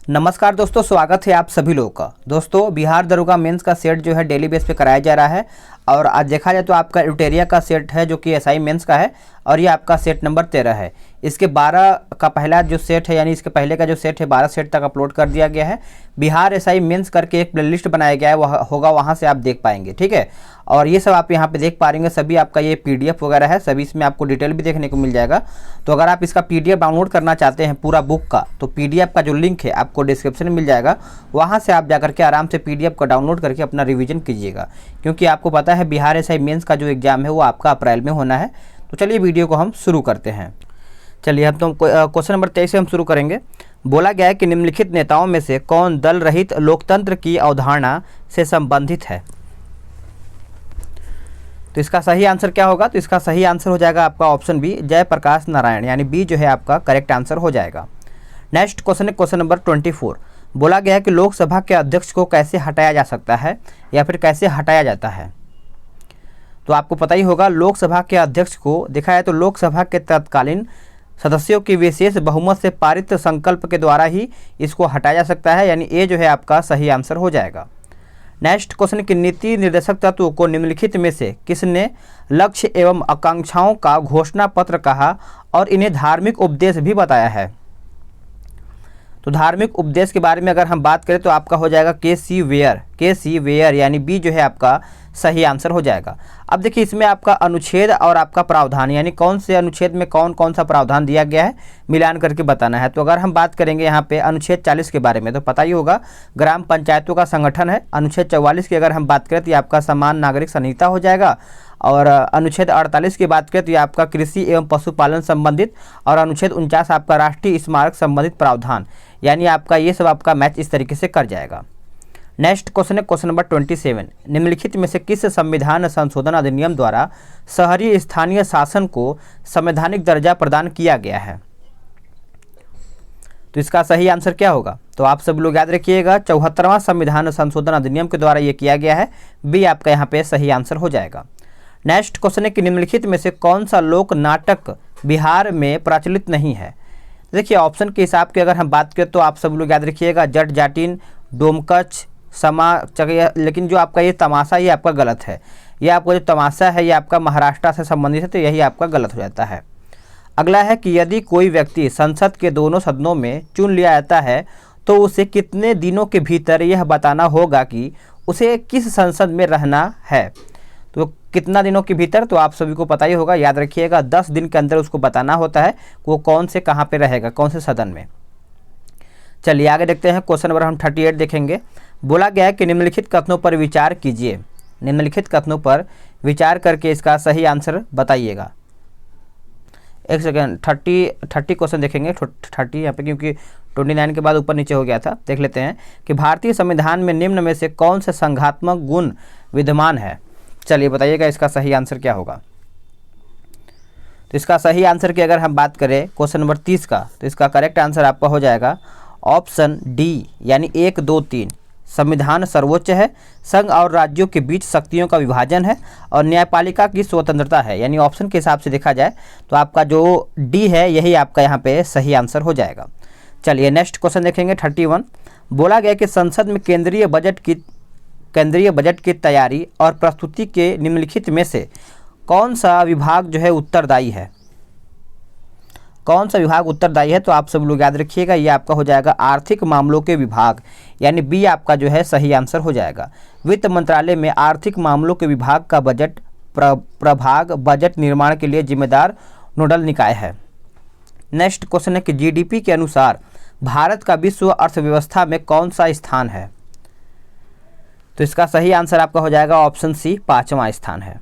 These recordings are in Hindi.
नमस्कार दोस्तों, स्वागत है आप सभी लोगों का। दोस्तों, बिहार दरोगा मेंस का सेट जो है डेली बेस पे कराया जा रहा है और आज देखा जाए तो आपका एडिटोरिया का सेट है जो कि एसआई मेंस का है और ये आपका सेट नंबर 13 है। इसके 12 का पहला जो सेट है यानी इसके पहले का जो सेट है 12 सेट तक अपलोड कर दिया गया है। बिहार एसआई मेंस करके एक प्लेलिस्ट बनाया गया है, वह होगा, वहाँ से आप देख पाएंगे। ठीक है, और ये सब आप यहाँ पे देख पा रहे सभी आपका ये पीडीएफ वगैरह है, सभी इसमें आपको डिटेल भी देखने को मिल जाएगा। तो अगर आप इसका पीडीएफ डाउनलोड करना चाहते हैं पूरा बुक का, तो पीडीएफ का जो लिंक है आपको डिस्क्रिप्शन में मिल जाएगा, वहाँ से आप जाकर के आराम से पीडीएफ को डाउनलोड करके अपना रिवीजन कीजिएगा, क्योंकि आपको पता है बिहार एसआई मेंस का जो एग्जाम है वो आपका अप्रैल में होना है। तो चलिए वीडियो को हम शुरू करते हैं। चलिए हम तो क्वेश्चन नंबर 23 से हम शुरू करेंगे। बोला गया है कि निम्नलिखित नेताओं में से कौन दल रहित लोकतंत्र की अवधारणा से संबंधित है। तो इसका सही आंसर क्या होगा? तो इसका सही आंसर हो जाएगा आपका ऑप्शन बी, जयप्रकाश नारायण, यानी बी जो है आपका करेक्ट आंसर हो जाएगा। नेक्स्ट क्वेश्चन है क्वेश्चन नंबर 24। बोला गया है कि लोकसभा के अध्यक्ष को कैसे हटाया जा सकता है या फिर कैसे हटाया जाता है। तो आपको पता ही होगा, लोकसभा के अध्यक्ष को देखा है तो लोकसभा के तत्कालीन सदस्यों की विशेष बहुमत से पारित संकल्प के द्वारा ही इसको हटाया जा सकता है, यानी ए जो है आपका सही आंसर हो जाएगा। नेक्स्ट क्वेश्चन की नीति निर्देशक तत्व को निम्नलिखित में से किसने लक्ष्य एवं आकांक्षाओं का घोषणा पत्र कहा और इन्हें धार्मिक उपदेश भी बताया है। तो धार्मिक उपदेश के बारे में अगर हम बात करें तो आपका हो जाएगा के.सी. वेयर, यानी बी जो है आपका सही आंसर हो जाएगा। अब देखिए इसमें आपका अनुच्छेद और आपका प्रावधान, यानी कौन से अनुच्छेद में कौन कौन सा प्रावधान दिया गया है मिलान करके बताना है। तो अगर हम बात करेंगे यहाँ पे अनुच्छेद 40 के बारे में, तो पता ही होगा ग्राम पंचायतों का संगठन है। अनुच्छेद 44 की अगर हम बात करें तो ये आपका समान नागरिक संहिता हो जाएगा, और अनुच्छेद 48 की बात करें तो ये आपका कृषि एवं पशुपालन संबंधित, और अनुच्छेद 49 आपका राष्ट्रीय स्मारक संबंधित प्रावधान, यानी आपका ये सब आपका मैच इस तरीके से कर जाएगा। नेक्स्ट क्वेश्चन है क्वेश्चन नंबर 27। निम्नलिखित में से किस संविधान संशोधन अधिनियम द्वारा शहरी स्थानीय शासन को संवैधानिक दर्जा प्रदान किया गया है। तो इसका सही आंसर क्या होगा? तो आप सब लोग याद रखिएगा, 74वां संविधान संशोधन अधिनियम के द्वारा ये किया गया है, बी आपका यहाँ पे सही आंसर हो जाएगा। नेक्स्ट क्वेश्चन है कि निम्नलिखित में से कौन सा लोक नाटक बिहार में प्रचलित नहीं है। देखिए ऑप्शन के हिसाब की अगर हम बात करें तो आप सब लोग याद रखिएगा, जट जाटिन, डोमकच, समा चक, लेकिन जो आपका ये तमाशा ये आपका गलत है। ये आपका जो तमाशा है ये आपका महाराष्ट्र से संबंधित है, तो यही आपका गलत हो जाता है। अगला है कि यदि कोई व्यक्ति संसद के दोनों सदनों में चुन लिया जाता है तो उसे कितने दिनों के भीतर यह बताना होगा कि उसे किस संसद में रहना है। तो कितना दिनों के भीतर? तो आप सभी को पता ही होगा, याद रखिएगा 10 दिन के अंदर उसको बताना होता है वो कौन से कहाँ पे रहेगा, कौन से सदन में। चलिए आगे देखते हैं, क्वेश्चन नंबर हम 38 देखेंगे। बोला गया है कि निम्नलिखित कथनों पर विचार कीजिए। निम्नलिखित कथनों पर विचार करके इसका सही आंसर बताइएगा। एक सेकेंड, 30 क्वेश्चन देखेंगे, 30 यहाँ पे, क्योंकि 29 के बाद ऊपर नीचे हो गया था। देख लेते हैं कि भारतीय संविधान में निम्न में से कौन से संघात्मक गुण विद्यमान है। चलिए बताइएगा इसका सही आंसर क्या होगा। तो इसका सही आंसर की अगर हम बात करें क्वेश्चन नंबर 30 का, तो इसका करेक्ट आंसर आपका हो जाएगा ऑप्शन डी, यानी 1, 2, 3। संविधान सर्वोच्च है, संघ और राज्यों के बीच शक्तियों का विभाजन है और न्यायपालिका की स्वतंत्रता है, यानी ऑप्शन के हिसाब से देखा जाए तो आपका जो डी है यही आपका यहाँ पे सही आंसर हो जाएगा। चलिए नेक्स्ट क्वेश्चन देखेंगे 31। बोला गया कि संसद में केंद्रीय बजट की तैयारी और प्रस्तुति के निम्नलिखित में से कौन सा विभाग जो है उत्तरदायी है। कौन सा विभाग उत्तरदायी है? तो आप सब लोग याद रखिएगा, ये आपका हो जाएगा आर्थिक मामलों के विभाग, यानी बी आपका जो है सही आंसर हो जाएगा। वित्त मंत्रालय में आर्थिक मामलों के विभाग का बजट प्रभाग बजट निर्माण के लिए जिम्मेदार नोडल निकाय है। नेक्स्ट क्वेश्चन है कि जीडीपी के अनुसार भारत का विश्व अर्थव्यवस्था में कौन सा स्थान है। तो इसका सही आंसर आपका हो जाएगा ऑप्शन सी, 5वां स्थान है।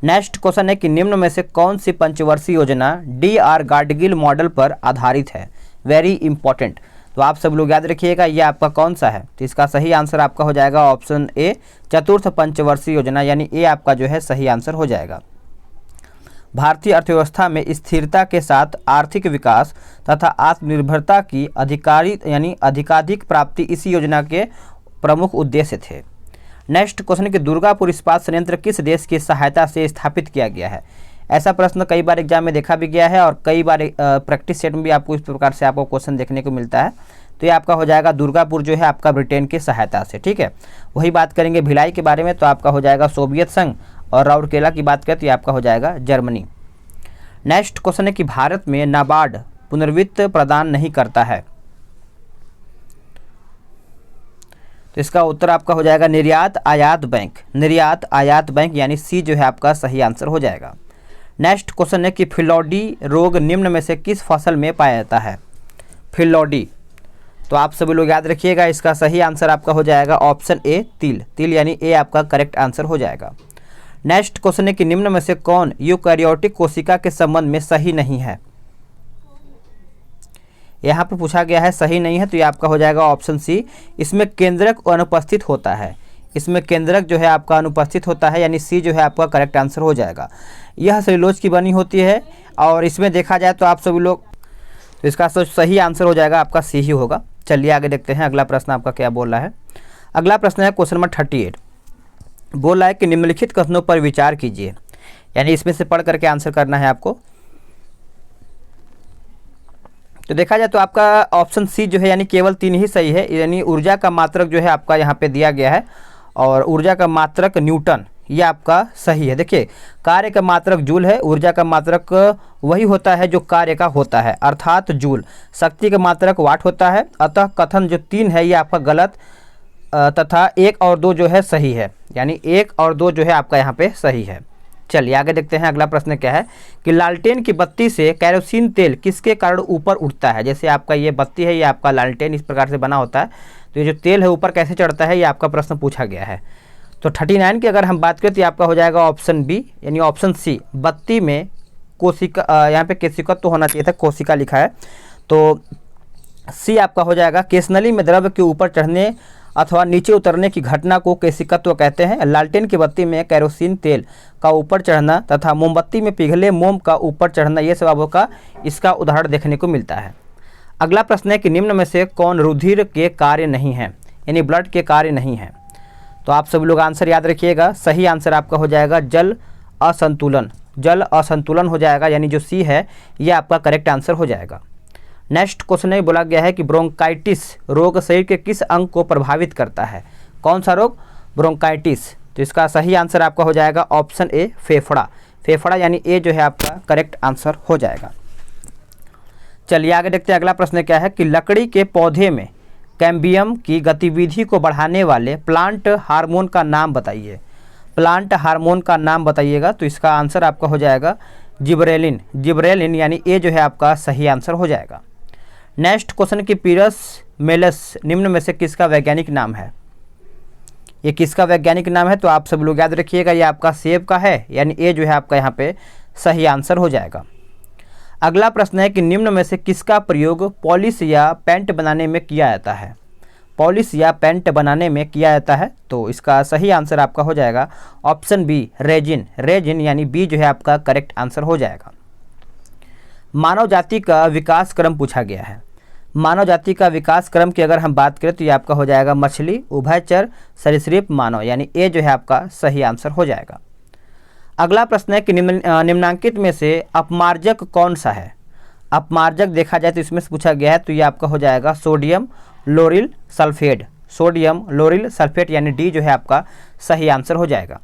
नेक्स्ट क्वेश्चन है कि निम्न में से कौन सी पंचवर्षीय योजना डी.आर. गाडगिल मॉडल पर आधारित है। वेरी इंपॉर्टेंट, तो आप सब लोग याद रखिएगा ये आपका कौन सा है। तो इसका सही आंसर आपका हो जाएगा ऑप्शन ए, चतुर्थ पंचवर्षीय योजना, यानी ए आपका जो है सही आंसर हो जाएगा। भारतीय अर्थव्यवस्था में स्थिरता के साथ आर्थिक विकास तथा आत्मनिर्भरता की अधिकाधिक प्राप्ति इसी योजना के प्रमुख उद्देश्य थे। नेक्स्ट क्वेश्चन है कि दुर्गापुर इस्पात संयंत्र किस देश की सहायता से स्थापित किया गया है। ऐसा प्रश्न कई बार एग्जाम में देखा भी गया है और कई बार प्रैक्टिस सेट में भी आपको इस प्रकार से आपको क्वेश्चन देखने को मिलता है। तो ये आपका हो जाएगा दुर्गापुर जो है आपका ब्रिटेन की सहायता से, ठीक है। वही बात करेंगे भिलाई के बारे में, तो आपका हो जाएगा सोवियत संघ, और राउरकेला की बात करें तो ये आपका हो जाएगा जर्मनी। नेक्स्ट क्वेश्चन है कि भारत में नाबार्ड पुनर्वित्त प्रदान नहीं करता है, तो इसका उत्तर आपका हो जाएगा निर्यात आयात बैंक, निर्यात आयात बैंक यानी सी जो है आपका सही आंसर हो जाएगा। नेक्स्ट क्वेश्चन है कि फिलौडी रोग निम्न में से किस फसल में पाया जाता है, फिलौडी, तो आप सभी लोग याद रखिएगा इसका सही आंसर आपका हो जाएगा ऑप्शन ए तिल, तिल यानी ए आपका करेक्ट आंसर हो जाएगा। नेक्स्ट क्वेश्चन है कि निम्न में से कौन यूकैरियोटिक कोशिका के संबंध में सही नहीं है, यहाँ पे पूछा गया है सही नहीं है, तो ये आपका हो जाएगा ऑप्शन सी, इसमें केंद्रक अनुपस्थित होता है, इसमें केंद्रक जो है आपका अनुपस्थित होता है, यानी सी जो है आपका करेक्ट आंसर हो जाएगा। यह सेलुलोज की बनी होती है और इसमें देखा जाए तो आप सभी लोग, तो इसका सही आंसर हो जाएगा आपका सी ही होगा। चलिए आगे देखते हैं अगला प्रश्न आपका क्या बोल रहा है। अगला प्रश्न है क्वेश्चन नंबर 38, बोल रहा है कि निम्नलिखित कथनों पर विचार कीजिए, यानी इसमें से पढ़ करके आंसर करना है आपको। तो देखा जाए तो आपका ऑप्शन सी जो है यानी केवल 3 ही सही है, यानी ऊर्जा का मात्रक जो है आपका यहाँ पे दिया गया है और ऊर्जा का मात्रक न्यूटन, ये आपका सही है। देखिए कार्य का मात्रक जूल है, ऊर्जा का मात्रक वही होता है जो कार्य का होता है अर्थात जूल, शक्ति का मात्रक वाट होता है, अतः कथन जो 3 है ये आपका गलत तथा 1 और 2 जो है सही है, यानी 1 और 2 जो है आपका यहाँ पे सही है। चलिए आगे देखते हैं अगला प्रश्न क्या है कि लालटेन की बत्ती से कैरोसिन तेल किसके कारण ऊपर उठता है। जैसे आपका ये बत्ती है, ये आपका लालटेन इस प्रकार से बना होता है, तो ये जो तेल है ऊपर कैसे चढ़ता है ये आपका प्रश्न पूछा गया है। तो 39 की अगर हम बात करें तो आपका हो जाएगा ऑप्शन बी यानी ऑप्शन सी, बत्ती में कोशिका, यहाँ पे केशिकत्व तो होना चाहिए था, कोशिका लिखा है, तो सी आपका हो जाएगा। केशनली में द्रव्य के ऊपर चढ़ने अथवा नीचे उतरने की घटना को केशिकत्व कहते हैं। लालटेन की बत्ती में कैरोसिन तेल का ऊपर चढ़ना तथा मोमबत्ती में पिघले मोम का ऊपर चढ़ना, ये सब का इसका उदाहरण देखने को मिलता है। अगला प्रश्न है कि निम्न में से कौन रुधिर के कार्य नहीं है, यानी ब्लड के कार्य नहीं है। तो आप सभी लोग आंसर याद रखिएगा, सही आंसर आपका हो जाएगा जल असंतुलन, जल असंतुलन हो जाएगा, यानी जो सी है ये आपका करेक्ट आंसर हो जाएगा। नेक्स्ट क्वेश्चन में बोला गया है कि ब्रोंकाइटिस रोग शरीर के किस अंग को प्रभावित करता है, कौन सा रोग, ब्रोंकाइटिस, तो इसका सही आंसर आपका हो जाएगा ऑप्शन ए फेफड़ा, फेफड़ा यानी ए जो है आपका करेक्ट आंसर हो जाएगा। चलिए आगे देखते हैं अगला प्रश्न क्या है कि लकड़ी के पौधे में कैम्बियम की गतिविधि को बढ़ाने वाले प्लांट हार्मोन का नाम बताइए, प्लांट हार्मोन का नाम बताइएगा, तो इसका आंसर आपका हो जाएगा जिबरेलिन, जिबरेलिन यानी ए जो है आपका सही आंसर हो जाएगा। नेक्स्ट क्वेश्चन की पीरस मेलस निम्न में से किसका वैज्ञानिक नाम है, ये किसका वैज्ञानिक नाम है, तो आप सब लोग याद रखिएगा ये आपका सेब का है, यानी ए जो है आपका यहाँ पे सही आंसर हो जाएगा। अगला प्रश्न है कि निम्न में से किसका प्रयोग पॉलिश या पेंट बनाने में किया जाता है, पॉलिश या पेंट बनाने में किया जाता है, तो इसका सही आंसर आपका हो जाएगा ऑप्शन बी रेजिन, रेजिन यानी बी जो है आपका करेक्ट आंसर हो जाएगा। मानव जाति का विकास क्रम पूछा गया है, मानव जाति का विकास क्रम की अगर हम बात करें तो ये आपका हो जाएगा मछली, उभयचर, सरीसृप, मानव, यानी ए जो है आपका सही आंसर हो जाएगा। अगला प्रश्न है कि निम्नांकित में से अपमार्जक कौन सा है, अपमार्जक देखा जाए तो इसमें से पूछा गया है, तो ये आपका हो जाएगा सोडियम लोरिल सल्फेट, सोडियम लोरिल सल्फेट यानी डी जो है आपका सही आंसर हो जाएगा।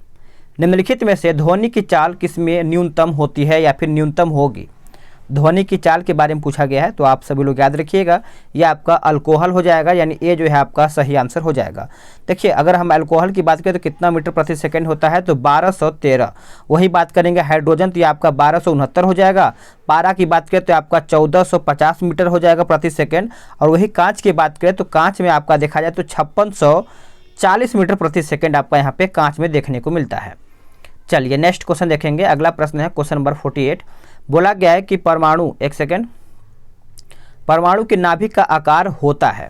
निम्नलिखित में से ध्वनि की चाल किसमें न्यूनतम होती है या फिर न्यूनतम होगी, ध्वनि की चाल के बारे में पूछा गया है, तो आप सभी लोग याद रखिएगा ये आपका अल्कोहल हो जाएगा, यानी ए जो है आपका सही आंसर हो जाएगा। देखिए अगर हम अल्कोहल की बात करें तो कितना मीटर प्रति सेकंड होता है, तो 1213, वही बात करेंगे हाइड्रोजन तो ये आपका 1269 हो जाएगा, पारा की बात करें तो आपका 1450 मीटर हो जाएगा प्रति सेकेंड, और वही कांच की बात करें तो कांच में आपका देखा जाए तो 5640 मीटर प्रति सेकेंड आपका यहाँ पे कांच में देखने को मिलता है। चलिए नेक्स्ट क्वेश्चन देखेंगे। अगला प्रश्न है क्वेश्चन नंबर 48, बोला गया है कि परमाणु, एक सेकेंड, परमाणु के नाभिक का आकार होता है,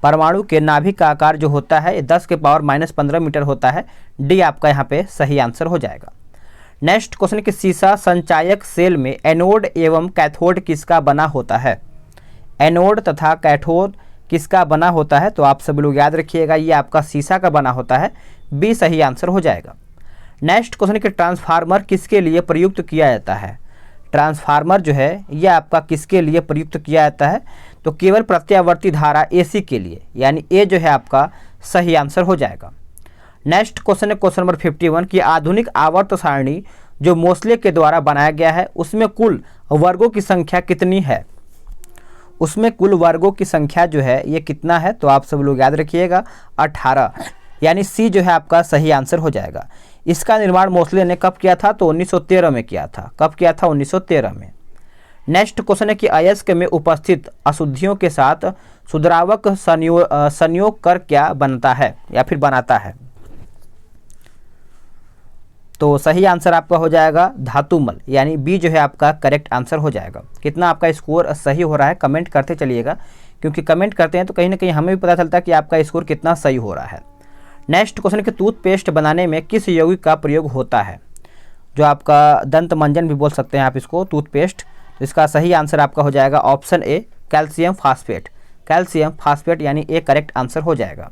परमाणु के नाभिक का आकार जो होता है 10 के पावर -15 मीटर होता है, डी आपका यहाँ पे सही आंसर हो जाएगा। नेक्स्ट क्वेश्चन कि सीसा संचायक सेल में एनोड एवं कैथोड किसका बना होता है, एनोड तथा कैथोड किसका बना होता है, तो आप सभी लोग याद रखिएगा ये आपका सीसा का बना होता है, बी सही आंसर हो जाएगा। नेक्स्ट क्वेश्चन कि ट्रांसफार्मर किसके लिए प्रयुक्त किया जाता है, ट्रांसफार्मर जो है ये आपका किसके लिए प्रयुक्त किया जाता है, तो केवल प्रत्यावर्ती धारा AC के लिए, यानी ए जो है आपका सही आंसर हो जाएगा। नेक्स्ट क्वेश्चन है क्वेश्चन नंबर 51 कि आधुनिक आवर्त सारणी जो मोसले के द्वारा बनाया गया है उसमें कुल वर्गों की संख्या कितनी है? उसमें कुल वर्गों की संख्या जो है ये कितना है? तो आप सब लोग याद रखिएगा 18, यानी सी जो है आपका सही आंसर हो जाएगा। इसका निर्माण मोसले ने कब किया था? तो 1913 में किया था। कब किया था? 1913 में। नेक्स्ट क्वेश्चन है कि अयस्क में उपस्थित अशुद्धियों के साथ शुद्रावक संयोग कर क्या बनता है या फिर बनाता है? तो सही आंसर आपका हो जाएगा धातुमल, यानी बी जो है आपका करेक्ट आंसर हो जाएगा। कितना आपका स्कोर सही हो रहा है कमेंट करते चलिएगा, क्योंकि कमेंट करते हैं तो कहीं ना कहीं हमें भी पता चलता है कि आपका स्कोर कितना सही हो रहा है। नेक्स्ट क्वेश्चन कि टूथपेस्ट बनाने में किस यौगिक का प्रयोग होता है? जो आपका दंत मंजन भी बोल सकते हैं आप इसको, टूथपेस्ट। तो इसका सही आंसर आपका हो जाएगा option A calcium phosphate. Calcium phosphate यानी ए करेक्ट आंसर हो जाएगा।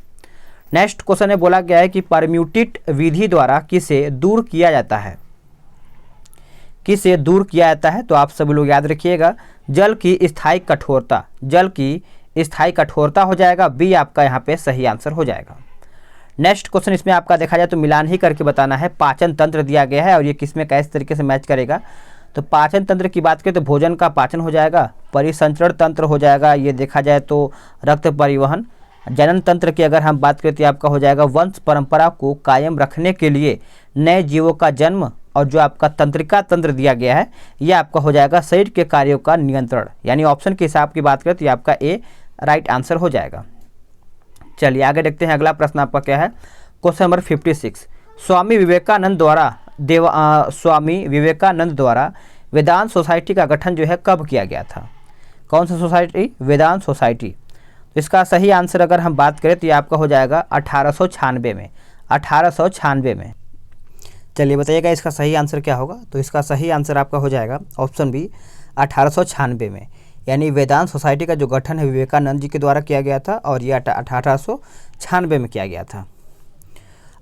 नेक्स्ट क्वेश्चन में बोला गया है कि परम्यूटेट विधि द्वारा किसे दूर किया जाता है? किसे दूर किया जाता है? तो आप सभी लोग याद रखिएगा जल की स्थायी कठोरता। जल की स्थायी कठोरता हो जाएगा, बी आपका यहाँ पे सही आंसर हो जाएगा। नेक्स्ट क्वेश्चन इसमें आपका देखा जाए तो मिलान ही करके बताना है। पाचन तंत्र दिया गया है और ये किसमें कैसे तरीके से मैच करेगा? तो पाचन तंत्र की बात करें तो भोजन का पाचन हो जाएगा, परिसंचरण तंत्र हो जाएगा, ये देखा जाए तो रक्त परिवहन। जनन तंत्र की अगर हम बात करें तो आपका हो जाएगा वंश परंपरा को कायम रखने के लिए नए जीवों का जन्म। और जो आपका तंत्रिका तंत्र दिया गया है ये आपका हो जाएगा शरीर के कार्यों का नियंत्रण, यानी ऑप्शन के हिसाब की बात करें तो ये आपका ए राइट आंसर हो जाएगा। चलिए आगे देखते हैं, अगला प्रश्न आपका क्या है? क्वेश्चन नंबर 56 स्वामी विवेकानंद द्वारा वेदांत सोसाइटी का गठन जो है कब किया गया था? कौन सा सोसाइटी? वेदांत सोसाइटी। इसका सही आंसर अगर हम बात करें तो ये आपका हो जाएगा 1896 में। 1896 में। चलिए बताइएगा इसका सही आंसर क्या होगा? तो इसका सही आंसर आपका हो जाएगा ऑप्शन बी 1896 में, यानी वेदांत सोसाइटी का जो गठन है विवेकानंद जी के द्वारा किया गया था और ये 1896 में किया गया था।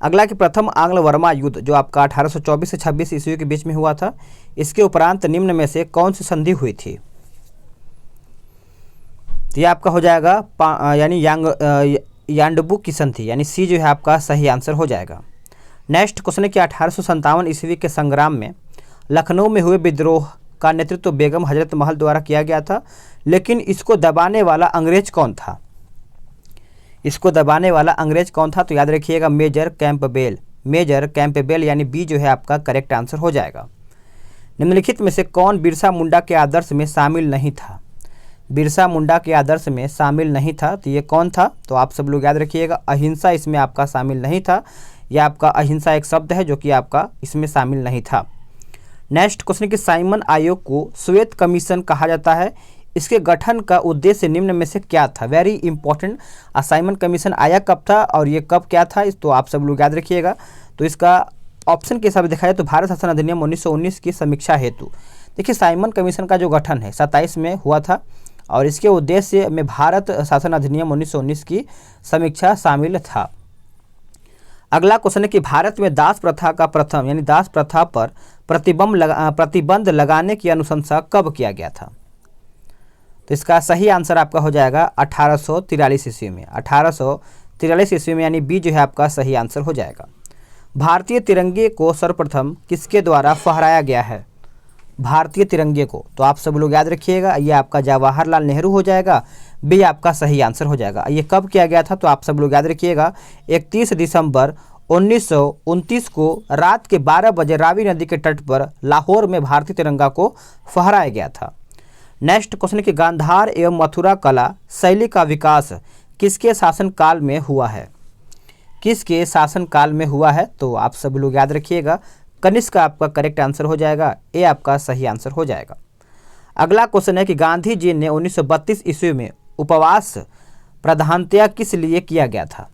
अगला कि प्रथम आंग्ल वर्मा युद्ध जो आपका 1824 से 26 ईस्वी के बीच में हुआ था, इसके उपरांत निम्न में से कौन सी संधि हुई थी? तो ये आपका हो जाएगा यानी यांडबुक की संधि, यानी सी जो है आपका सही आंसर हो जाएगा। नेक्स्ट क्वेश्चन है कि 1857 ईस्वी के संग्राम में लखनऊ में हुए विद्रोह का नेतृत्व बेगम हजरत महल द्वारा किया गया था, लेकिन इसको दबाने वाला अंग्रेज कौन था? इसको दबाने वाला अंग्रेज कौन था? तो याद रखिएगा मेजर कैंपबेल। मेजर कैंपबेल यानी बी जो है आपका करेक्ट आंसर हो जाएगा। निम्नलिखित में से कौन बिरसा मुंडा के आदर्श में शामिल नहीं था? बिरसा मुंडा के आदर्श में शामिल नहीं था, तो ये कौन था? तो आप सब लोग याद रखिएगा अहिंसा इसमें आपका शामिल नहीं था। यह आपका अहिंसा एक शब्द है जो कि आपका इसमें शामिल नहीं था। नेक्स्ट क्वेश्चन कि साइमन आयोग को श्वेत कमीशन कहा जाता है, इसके गठन का उद्देश्य निम्न में से क्या था? वेरी इंपॉर्टेंट, साइमन कमीशन आया कब था और ये कब क्या था? तो आप सब लोग याद रखिएगा। तो इसका ऑप्शन के हिसाब से देखा जाए तो भारत शासन अधिनियम 1919 की समीक्षा हेतु। देखिए साइमन कमीशन का जो गठन है 27 में हुआ था और इसके उद्देश्य में भारत शासन अधिनियम 1919 की समीक्षा शामिल था। अगला क्वेश्चन है कि भारत में दास प्रथा का प्रथम यानी दास प्रथा पर प्रतिबंध लगाने की अनुशंसा कब किया गया था? तो इसका सही आंसर आपका हो जाएगा 1843 ईस्वी में। 1843 ईस्वी में, यानी बी जो है आपका सही आंसर हो जाएगा। भारतीय तिरंगे को सर्वप्रथम किसके द्वारा फहराया गया है? भारतीय तिरंगे को, तो आप सब लोग याद रखिएगा ये आपका जवाहरलाल नेहरू हो जाएगा, बी आपका सही आंसर हो जाएगा। ये कब किया गया था? तो आप सब लोग याद रखिएगा 31 दिसंबर 1929 को रात के 12 बजे रावी नदी के तट पर लाहौर में भारतीय तिरंगा को फहराया गया था। नेक्स्ट क्वेश्चन कि गांधार एवं मथुरा कला शैली का विकास किसके शासनकाल में हुआ है? किसके शासनकाल में हुआ है? तो आप सब लोग याद रखिएगा कनिष्क का आपका करेक्ट आंसर हो जाएगा, ए आपका सही आंसर हो जाएगा। अगला क्वेश्चन है कि गांधी जी ने 1932 ईस्वी में उपवास प्रधानतया किस लिए किया गया था?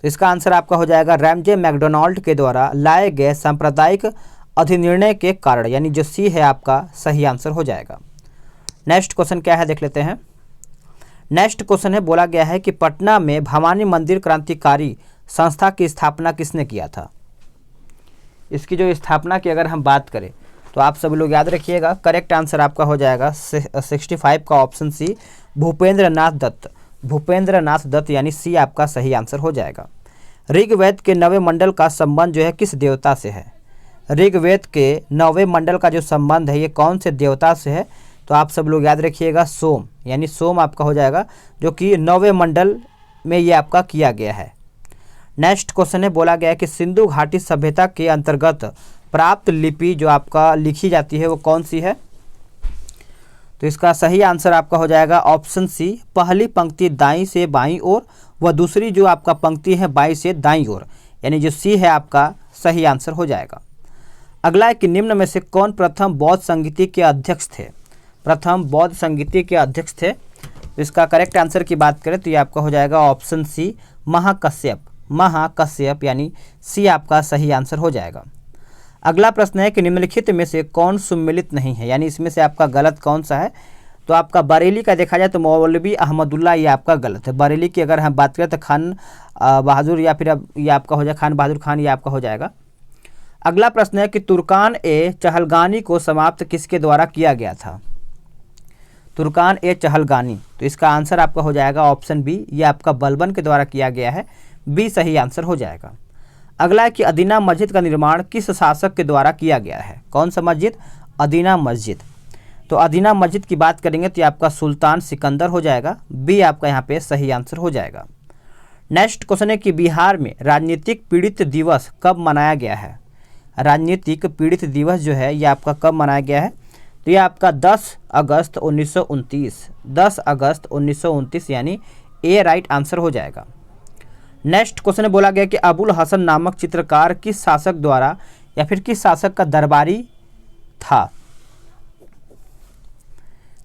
तो इसका आंसर आपका हो जाएगा रैमजे मैकडोनाल्ड के द्वारा लाए गए सांप्रदायिक अधिनिर्णय के कारण, यानी जो सी है आपका सही आंसर हो जाएगा। नेक्स्ट क्वेश्चन क्या है देख लेते हैं। नेक्स्ट क्वेश्चन है बोला गया है कि पटना में भवानी मंदिर क्रांतिकारी संस्था की स्थापना किसने किया था? इसकी जो स्थापना की अगर हम बात करें तो आप सभी लोग याद रखिएगा, करेक्ट आंसर आपका हो जाएगा 65 का ऑप्शन सी, भूपेंद्र नाथ दत्त। भूपेंद्र नाथ दत्त यानी सी आपका सही आंसर हो जाएगा। ऋग्वेद के 9वें मंडल का संबंध जो है किस देवता से है? ऋग्वेद के 9वें मंडल का जो संबंध है ये कौन से देवता से है? तो आप सब लोग याद रखिएगा सोम, यानी सोम आपका हो जाएगा, जो कि 9वें मंडल में ये आपका किया गया है। नेक्स्ट क्वेश्चन है, बोला गया है कि सिंधु घाटी सभ्यता के अंतर्गत प्राप्त लिपि जो आपका लिखी जाती है वो कौन सी है? तो इसका सही आंसर आपका हो जाएगा ऑप्शन सी, पहली पंक्ति दाईं से बाईं ओर व दूसरी जो आपका पंक्ति है बाईं से दाईं ओर, यानी जो सी है आपका सही आंसर हो जाएगा। अगला है कि निम्न में से कौन प्रथम बौद्ध संगीति के अध्यक्ष थे? प्रथम बौद्ध संगीति के अध्यक्ष थे, तो इसका करेक्ट आंसर की बात करें तो ये आपका हो जाएगा ऑप्शन सी, महाकश्यप। महाकश्यप यानी सी आपका सही आंसर हो जाएगा। अगला प्रश्न है कि निम्नलिखित में से कौन सुम्मिलित नहीं है, यानी इसमें से आपका गलत कौन सा है? तो आपका बरेली का देखा जाए तो मौलवी अहमदुल्ला ये आपका गलत है। बरेली की अगर हम बात करें तो खान बहादुर या फिर ये आपका हो जाएगा खान बहादुर खान, ये आपका हो जाएगा। अगला प्रश्न है कि तुर्कान ए चहलगानी को समाप्त किसके द्वारा किया गया था? तुर्कान ए चहलगानी, तो इसका आंसर आपका हो जाएगा ऑप्शन बी, ये आपका बलबन के द्वारा किया गया है। बी सही आंसर हो जाएगा। अगला है कि अदीना मस्जिद का निर्माण किस शासक के द्वारा किया गया है? कौन सा मस्जिद? अदीना मस्जिद। तो अदीना मस्जिद की बात करेंगे तो ये आपका सुल्तान सिकंदर हो जाएगा। बी आपका यहाँ पे सही आंसर हो जाएगा। नेक्स्ट क्वेश्चन है कि बिहार में राजनीतिक पीड़ित दिवस कब मनाया गया है? राजनीतिक पीड़ित दिवस जो है ये आपका कब मनाया गया है? तो ये आपका 10 अगस्त 1929, 10 अगस्त 1929 यानी ए राइट आंसर हो जाएगा। नेक्स्ट क्वेश्चन बोला गया कि अबुल हसन नामक चित्रकार किस शासक द्वारा या फिर किस शासक का दरबारी था?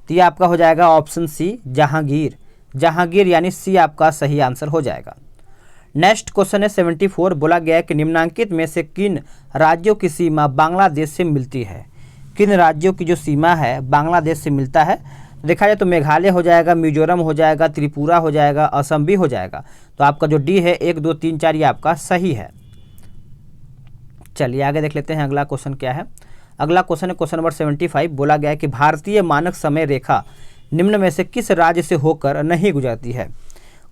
तो ये आपका हो जाएगा ऑप्शन सी, जहांगीर। जहांगीर यानी सी आपका सही आंसर हो जाएगा। नेक्स्ट क्वेश्चन है 74, बोला गया है कि निम्नांकित में से किन राज्यों की सीमा बांग्लादेश से मिलती है? किन राज्यों की जो सीमा है बांग्लादेश से मिलता है? देखा जाए तो मेघालय हो जाएगा, मिजोरम हो जाएगा, त्रिपुरा हो जाएगा, असम भी हो जाएगा। तो आपका जो डी है 1 2 3 4 ये आपका सही है। चलिए आगे देख लेते हैं अगला क्वेश्चन क्या है। अगला क्वेश्चन है क्वेश्चन नंबर 75, बोला गया है कि भारतीय मानक समय रेखा निम्न में से किस राज्य से होकर नहीं गुजरती है?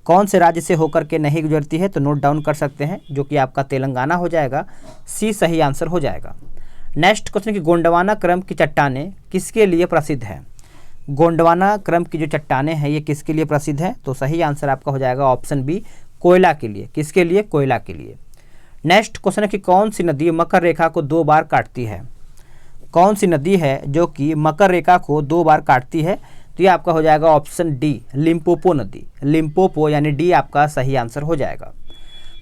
कौन से राज्य से होकर के नहीं गुजरती है? तो नोट डाउन कर सकते हैं, जो कि आपका तेलंगाना हो जाएगा। सी सही आंसर हो जाएगा। नेक्स्ट क्वेश्चन की गोंडवाना क्रम की चट्टानें किसके लिए प्रसिद्ध है? गोंडवाना क्रम की जो चट्टानें हैं ये किसके लिए प्रसिद्ध है? तो सही आंसर आपका हो जाएगा ऑप्शन बी, कोयला के लिए। किसके लिए? कोयला के लिए। नेक्स्ट क्वेश्चन है कि कौन सी नदी मकर रेखा को 2 बार काटती है? कौन सी नदी है जो कि मकर रेखा को 2 बार काटती है? तो ये आपका हो जाएगा ऑप्शन डी, लिम्पोपो नदी। लिम्पोपो यानी डी आपका सही आंसर हो जाएगा।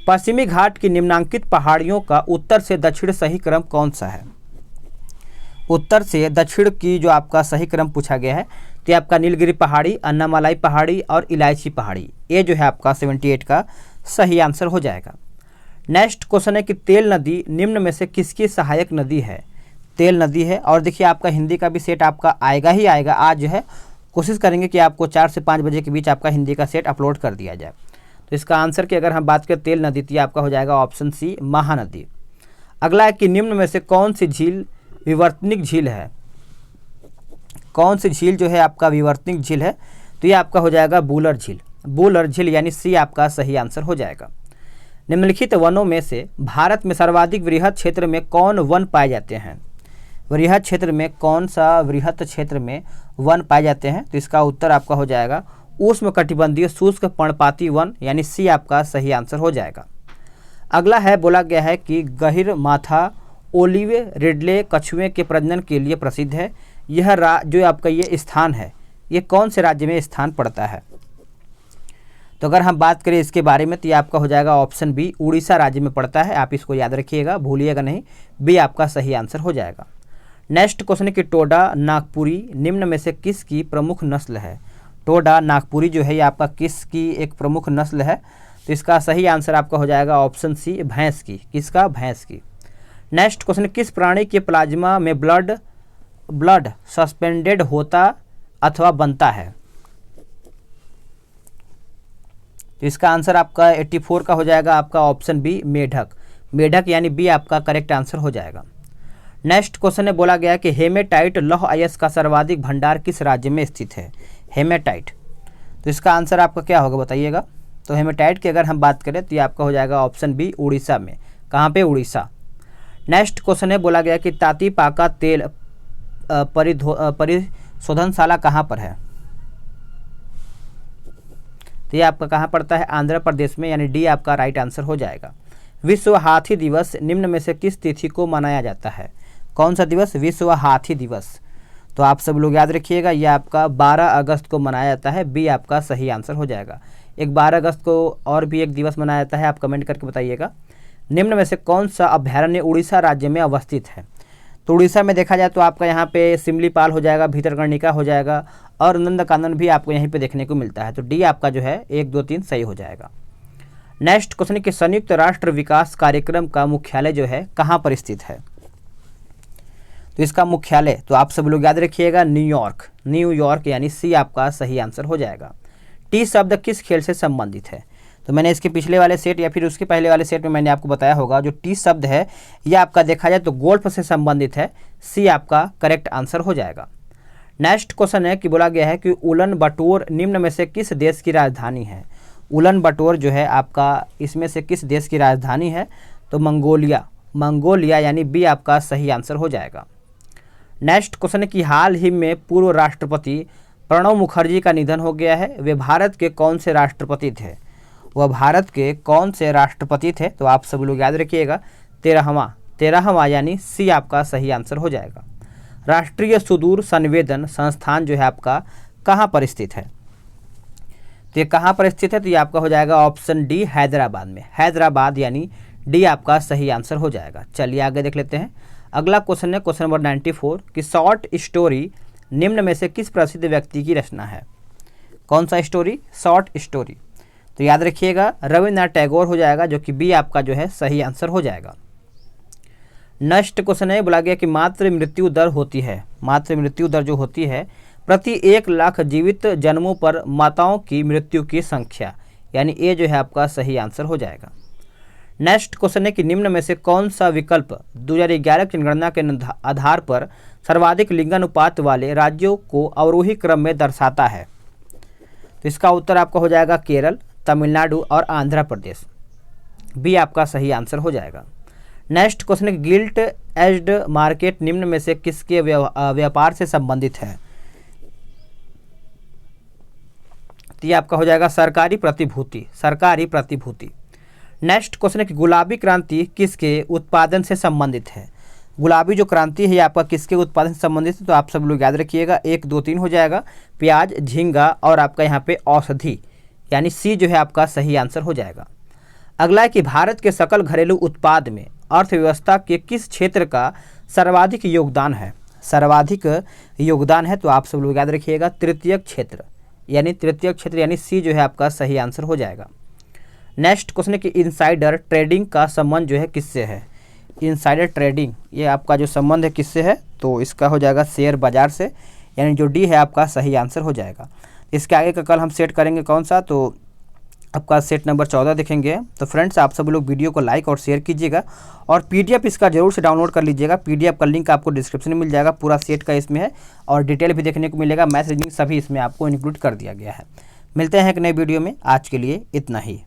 पश्चिमी घाट की निम्नांकित पहाड़ियों का उत्तर से दक्षिण सही क्रम कौन सा है? उत्तर से दक्षिण की जो आपका सही क्रम पूछा गया है तो ये आपका नीलगिरी पहाड़ी, अन्नामलाई पहाड़ी और इलायची पहाड़ी, ये जो है आपका 78 का सही आंसर हो जाएगा। नेक्स्ट क्वेश्चन है कि तेल नदी निम्न में से किसकी सहायक नदी है? तेल नदी है। और देखिए आपका हिंदी का भी सेट आपका आएगा ही आएगा। आज जो है कोशिश करेंगे कि आपको 4 से 5 बजे के बीच आपका हिंदी का सेट अपलोड कर दिया जाए। तो इसका आंसर की अगर हम बात करें तेल नदी, तो ये आपका हो जाएगा ऑप्शन सी, महानदी। अगला है कि निम्न में से कौन सी झील विवर्तनिक झील है? कौन सी झील जो है आपका विवर्तनिक झील है? तो ये आपका हो जाएगा बूलर झील। बूलर झील यानी सी आपका सही आंसर हो जाएगा। निम्नलिखित वनों में से भारत में सर्वाधिक वृहद क्षेत्र में कौन वन पाए जाते हैं? वृहद क्षेत्र में कौन सा वृहद क्षेत्र में वन पाए जाते हैं? तो इसका उत्तर आपका हो जाएगा उष्णकटिबंधीय शुष्क पर्णपाती वन, यानी सी आपका सही आंसर हो जाएगा। अगला है, बोला गया है कि गहिर माथा ओलिवे रिडले कछुए के प्रजनन के लिए प्रसिद्ध है। यह जो आपका ये स्थान है ये कौन से राज्य में स्थान पड़ता है? तो अगर हम बात करें इसके बारे में तो ये आपका हो जाएगा ऑप्शन बी, उड़ीसा राज्य में पड़ता है। आप इसको याद रखिएगा, भूलिएगा नहीं। बी आपका सही आंसर हो जाएगा। नेक्स्ट क्वेश्चन है कि टोडा नागपुरी निम्न में से किसकी प्रमुख नस्ल है? टोडा नागपुरी जो है ये आपका किसकी एक प्रमुख नस्ल है? तो इसका सही आंसर आपका हो जाएगा ऑप्शन सी, भैंस की। किसका? भैंस की। नेक्स्ट क्वेश्चन, किस प्राणी के प्लाज्मा में ब्लड सस्पेंडेड होता अथवा बनता है? तो इसका आंसर आपका 84 का हो जाएगा आपका ऑप्शन बी, मेढक। मेढक यानी बी आपका करेक्ट आंसर हो जाएगा। नेक्स्ट क्वेश्चन में बोला गया है कि हेमेटाइट लौह अयस्क का सर्वाधिक भंडार किस राज्य में स्थित है। हेमेटाइट, तो इसका आंसर आपका क्या होगा बताइएगा। तो हेमेटाइट की अगर हम बात करें तो ये आपका हो जाएगा ऑप्शन बी उड़ीसा में। कहाँ पे? उड़ीसा। नेक्स्ट क्वेश्चन है बोला गया कि तातीपाका तेल परिशोधनशाला कहाँ पर है। तो ये आपका कहाँ पड़ता है? आंध्र प्रदेश में, यानी डी आपका राइट आंसर हो जाएगा। विश्व हाथी दिवस निम्न में से किस तिथि को मनाया जाता है? कौन सा दिवस? विश्व हाथी दिवस। तो आप सब लोग याद रखिएगा, यह आपका 12 अगस्त को मनाया जाता है। बी आपका सही आंसर हो जाएगा। एक 12 अगस्त को और भी एक दिवस मनाया जाता है, आप कमेंट करके बताइएगा। निम्न में से कौन सा अभ्यारण्य उड़ीसा राज्य में अवस्थित है? तो उड़ीसा में देखा जाए तो आपका यहाँ पे सिमलीपाल हो जाएगा, भीतरकनिका हो जाएगा और नंदकानन भी आपको यहीं पे देखने को मिलता है। तो डी आपका जो है 1 2 3 सही हो जाएगा। नेक्स्ट क्वेश्चन कि संयुक्त राष्ट्र विकास कार्यक्रम का मुख्यालय जो है कहाँ पर स्थित है? तो इसका मुख्यालय, तो आप सब लोग याद रखिएगा, न्यूयॉर्क। न्यूयॉर्क यानी सी आपका सही आंसर हो जाएगा। टी शब्द किस खेल से संबंधित है? तो मैंने इसके पिछले वाले सेट या फिर उसके पहले वाले सेट में मैंने आपको बताया होगा, जो टी शब्द है यह आपका देखा जाए तो गोल्फ से संबंधित है। सी आपका करेक्ट आंसर हो जाएगा। नेक्स्ट क्वेश्चन है कि बोला गया है कि उलन बटोर निम्न में से किस देश की राजधानी है? उलन बटोर जो है आपका इसमें से किस देश की राजधानी है? तो मंगोलिया। मंगोलिया यानी बी आपका सही आंसर हो जाएगा। नेक्स्ट क्वेश्चन है कि हाल ही में पूर्व राष्ट्रपति प्रणब मुखर्जी का निधन हो गया है। वे भारत के कौन से राष्ट्रपति थे? वह भारत के कौन से राष्ट्रपति थे? तो आप सब लोग याद रखिएगा 13वां यानी सी आपका सही आंसर हो जाएगा। राष्ट्रीय सुदूर संवेदन संस्थान जो है आपका कहाँ पर स्थित है? तो ये कहाँ पर स्थित है? तो ये आपका हो जाएगा ऑप्शन डी हैदराबाद में। हैदराबाद यानी डी आपका सही आंसर हो जाएगा। चलिए आगे देख लेते हैं। अगला क्वेश्चन है क्वेश्चन नंबर 94 कि शॉर्ट स्टोरी निम्न में से किस प्रसिद्ध व्यक्ति की रचना है? कौन सा स्टोरी? Short story. तो याद रखिएगा रविन्द्रनाथ टैगोर हो जाएगा, जो कि बी आपका जो है सही आंसर हो जाएगा। नेक्स्ट क्वेश्चन है बोला गया कि मातृ मृत्यु दर होती है, मातृ मृत्यु दर जो होती है प्रति 1 लाख जीवित जन्मों पर माताओं की मृत्यु की संख्या, यानी ए जो है आपका सही आंसर हो जाएगा। नेक्स्ट क्वेश्चन है कि निम्न में से कौन सा विकल्प 2011 की जनगणना के आधार पर सर्वाधिक लिंगानुपात वाले राज्यों को अवरोही क्रम में दर्शाता है? तो इसका उत्तर आपका हो जाएगा केरल, तमिलनाडु और आंध्र प्रदेश। बी आपका सही आंसर हो जाएगा। नेक्स्ट क्वेश्चन है गिल्ट एज्ड मार्केट निम्न में से किसके व्यापार से संबंधित है? तो ये आपका हो जाएगा सरकारी प्रतिभूति, सरकारी प्रतिभूति। नेक्स्ट क्वेश्चन है कि गुलाबी क्रांति किसके उत्पादन से संबंधित है? गुलाबी जो क्रांति है ये आपका किसके उत्पादन से संबंधित है? तो आप सब लोग याद रखिएगा 1 2 3 हो जाएगा, प्याज, झींगा और आपका यहाँ पे औषधि, यानी सी जो है आपका सही आंसर हो जाएगा। अगला है कि भारत के सकल घरेलू उत्पाद में अर्थव्यवस्था के किस क्षेत्र का सर्वाधिक योगदान है? सर्वाधिक योगदान है तो आप सब लोग याद रखिएगा तृतीयक क्षेत्र, यानी सी जो है आपका सही आंसर हो जाएगा। नेक्स्ट क्वेश्चन है कि इनसाइडर ट्रेडिंग का संबंध जो है किससे है? इनसाइडर ट्रेडिंग ये आपका जो संबंध है किससे है? तो इसका हो जाएगा शेयर बाजार से, यानी जो डी है आपका सही आंसर हो जाएगा। इसके आगे का कल हम सेट करेंगे कौन सा? तो आपका सेट नंबर 14 देखेंगे। तो फ्रेंड्स आप सब लोग वीडियो को लाइक और शेयर कीजिएगा और पीडीएफ इसका जरूर से डाउनलोड कर लीजिएगा। पीडीएफ का लिंक आपको डिस्क्रिप्शन में मिल जाएगा, पूरा सेट का इसमें है और डिटेल भी देखने को मिलेगा। मैथ रीजनिंग सभी इसमें आपको इंक्लूड कर दिया गया है। मिलते हैं एक नए वीडियो में, आज के लिए इतना ही।